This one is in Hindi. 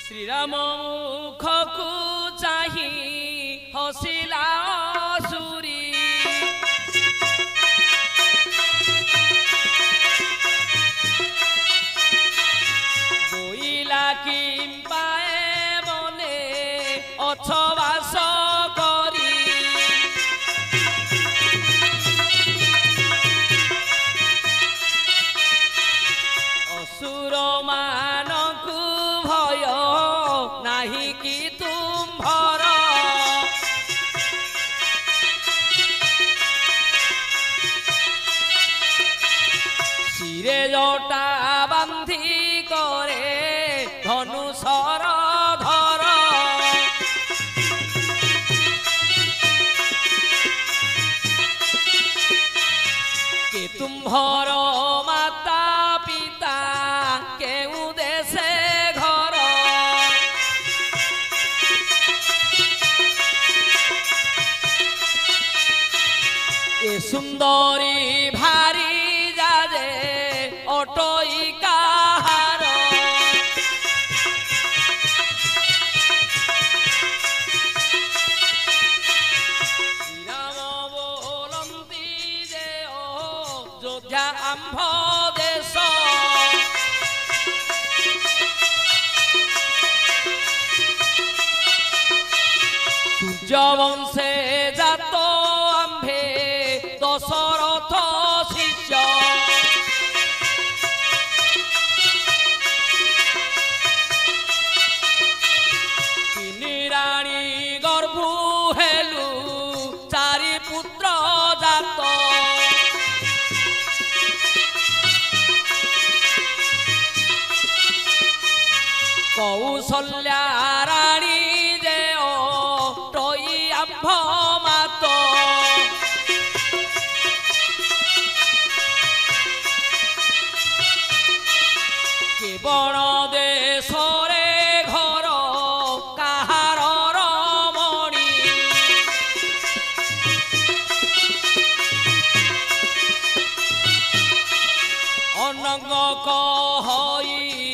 श्रीराम मुखकु चाही हसिला असुरी बोइला किंपाए मने अछवास करी असुर मानकु भय नाही कि तुम्भर शिरे जटा बांधी करे धनुषर धर के तुम्भर माता पिता केउ देशे घर ए सुंदरी भारी जाजे अटई काहार श्रीराम बोलंती जे अयोध्या आंभ देश सूर्यवंशे जात आंभे दशरथ शिष्य तिनि राणी गर्भु हेलु चारि पुत्र जात कौशल्या राणी जे अटई आंभ मात केवल देशरे घर काहार रमणी अनंग कहई